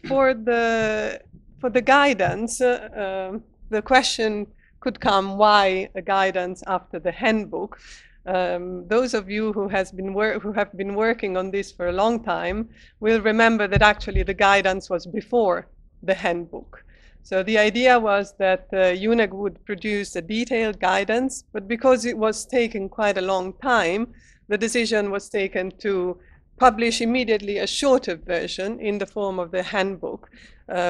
for the guidance, the question could come, why a guidance after the handbook? Those of you who have been working on this for a long time will remember that actually the guidance was before the handbook. So the idea was that UNEG would produce a detailed guidance, but because it was taking quite a long time, the decision was taken to publish immediately a shorter version in the form of the handbook,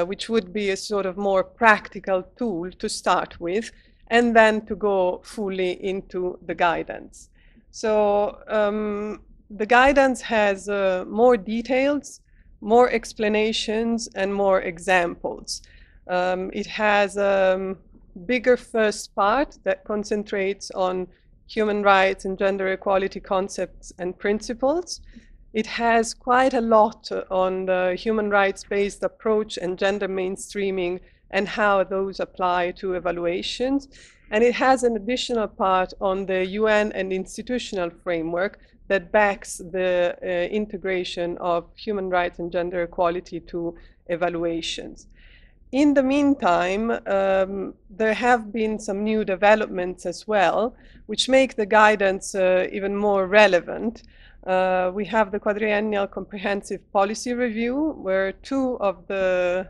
which would be a sort of more practical tool to start with, and then to go fully into the guidance. So the guidance has more details, more explanations, and more examples. It has a bigger first part that concentrates on human rights and gender equality concepts and principles. It has quite a lot on the human rights-based approach and gender mainstreaming and how those apply to evaluations. And it has an additional part on the UN and institutional framework that backs the integration of human rights and gender equality to evaluations. In the meantime, there have been some new developments as well, which make the guidance even more relevant. We have the Quadrennial Comprehensive Policy Review, where two of the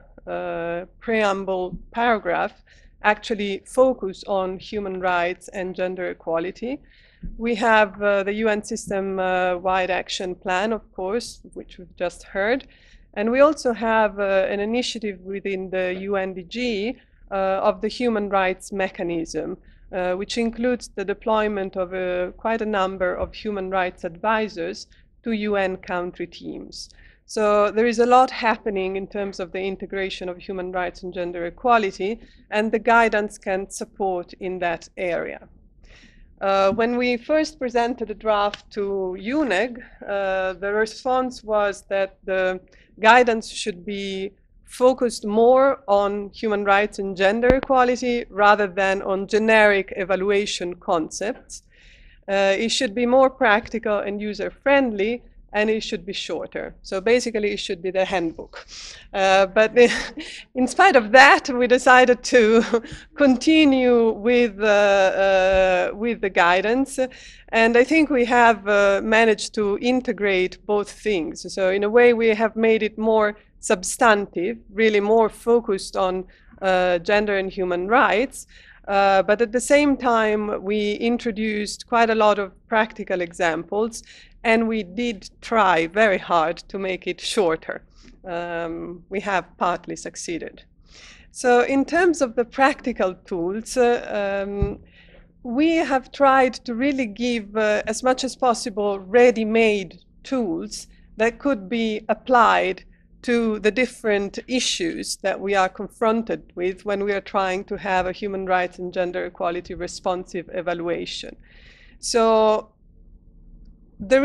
preamble paragraphs actually focus on human rights and gender equality. We have the UN System-Wide Action Plan, of course, which we've just heard. And we also have an initiative within the UNEG of the human rights mechanism, which includes the deployment of quite a number of human rights advisors to UN country teams. So there is a lot happening in terms of the integration of human rights and gender equality, and the guidance can support in that area. When we first presented a draft to UNEG, the response was that the guidance should be focused more on human rights and gender equality rather than on generic evaluation concepts. It should be more practical and user-friendly, and it should be shorter. So basically, it should be the handbook. But in spite of that, we decided to continue with the guidance. And I think we have managed to integrate both things. So in a way, we have made it more substantive, really more focused on gender and human rights. But at the same time, we introduced quite a lot of practical examples, and we did try very hard to make it shorter. We have partly succeeded. So in terms of the practical tools, we have tried to really give, as much as possible, ready-made tools that could be applied to the different issues that we are confronted with when we are trying to have a human rights and gender equality responsive evaluation. So there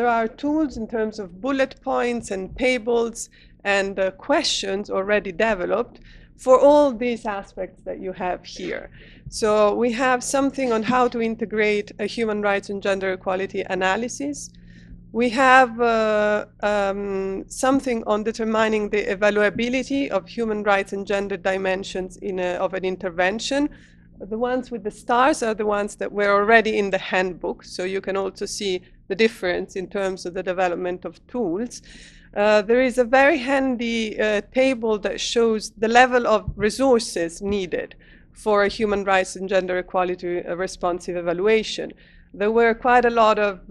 are tools in terms of bullet points and tables and questions already developed for all these aspects that you have here. So we have something on how to integrate a human rights and gender equality analysis. We have something on determining the evaluability of human rights and gender dimensions of an intervention. The ones with the stars are the ones that were already in the handbook, so you can also see the difference in terms of the development of tools. There is a very handy table that shows the level of resources needed for a human rights and gender equality responsive evaluation. There were quite a lot of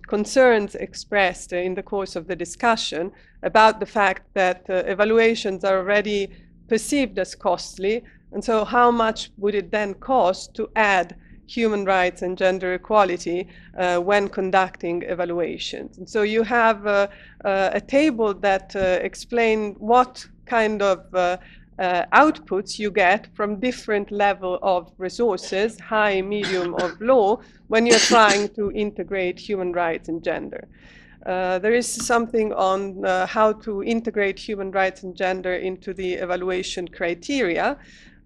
concerns expressed in the course of the discussion about the fact that evaluations are already perceived as costly, and so how much would it then cost to add human rights and gender equality when conducting evaluations. And so you have a table that explains what kind of outputs you get from different level of resources, high, medium, or low, when you're trying to integrate human rights and gender. There is something on how to integrate human rights and gender into the evaluation criteria.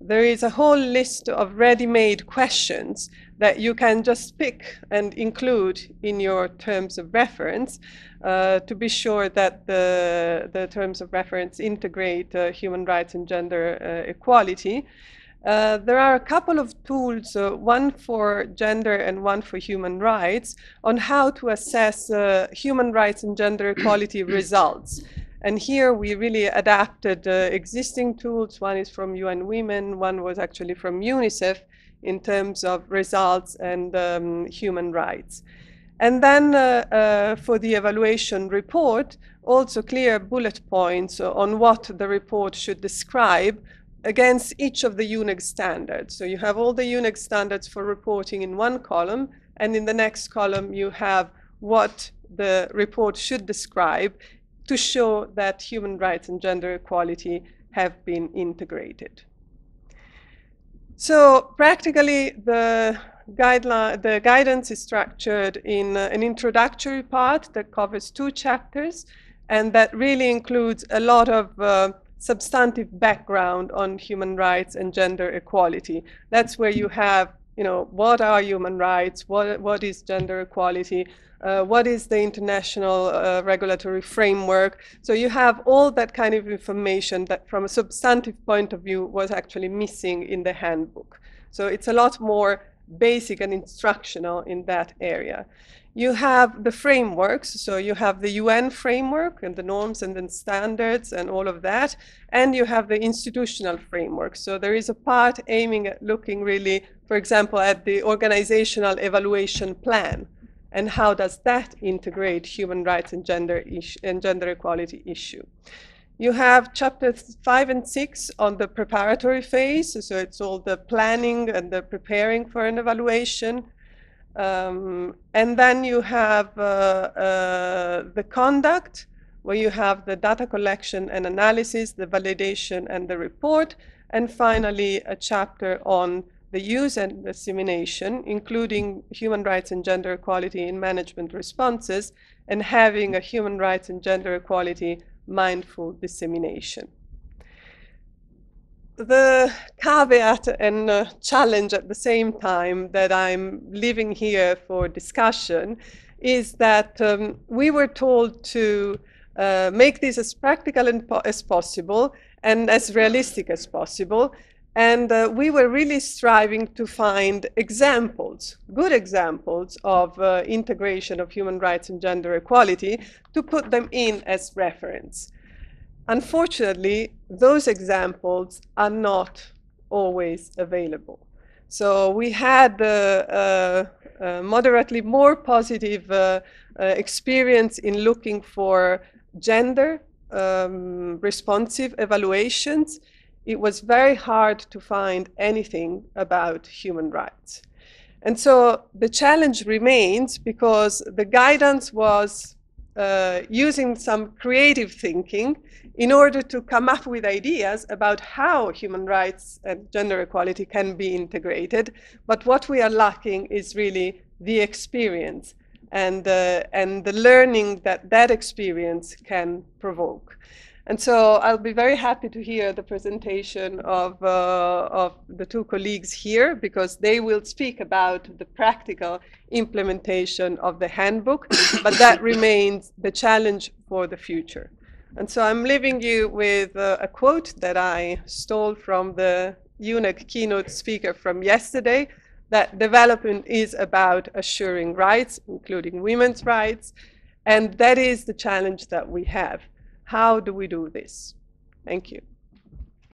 there is a whole list of ready-made questions that you can just pick and include in your terms of reference to be sure that the terms of reference integrate human rights and gender equality. There are a couple of tools, one for gender and one for human rights, on how to assess human rights and gender equality results. And here we really adapted existing tools. One is from UN Women, one was actually from UNICEF in terms of results and human rights. And then for the evaluation report, also clear bullet points on what the report should describe against each of the UNEG standards. So you have all the UNEG standards for reporting in one column, and in the next column you have what the report should describe to show that human rights and gender equality have been integrated. So practically the guidance is structured in an introductory part that covers 2 chapters, and that really includes a lot of substantive background on human rights and gender equality. That's where you have, what are human rights, what is gender equality, what is the international regulatory framework. So you have all that kind of information that from a substantive point of view was actually missing in the handbook. So it's a lot more basic and instructional in that area. You have the frameworks, so you have the UN framework and the norms and the standards and all of that, and you have the institutional framework. So there is a part aiming at looking really, for example, at the organizational evaluation plan, and how does that integrate human rights and gender equality issue. You have chapters 5 and 6 on the preparatory phase, so it's all the planning and the preparing for an evaluation. And then you have the conduct, where you have the data collection and analysis, the validation and the report, and finally a chapter on the use and dissemination, including human rights and gender equality in management responses, and having a human rights and gender equality mindful dissemination. The caveat and challenge at the same time that I'm leaving here for discussion is that we were told to make this as practical as possible and as realistic as possible. And we were really striving to find examples, good examples of integration of human rights and gender equality to put them in as reference. Unfortunately, those examples are not always available. So we had moderately more positive experience in looking for gender responsive evaluations. It was very hard to find anything about human rights. And so the challenge remains, because the guidance was using some creative thinking in order to come up with ideas about how human rights and gender equality can be integrated. But what we are lacking is really the experience and the learning that that experience can provoke. And so I'll be very happy to hear the presentation of the 2 colleagues here, because they will speak about the practical implementation of the handbook, but that remains the challenge for the future. And so I'm leaving you with a quote that I stole from the UNEG keynote speaker from yesterday, that development is about assuring rights, including women's rights, and that is the challenge that we have. How do we do this? Thank you.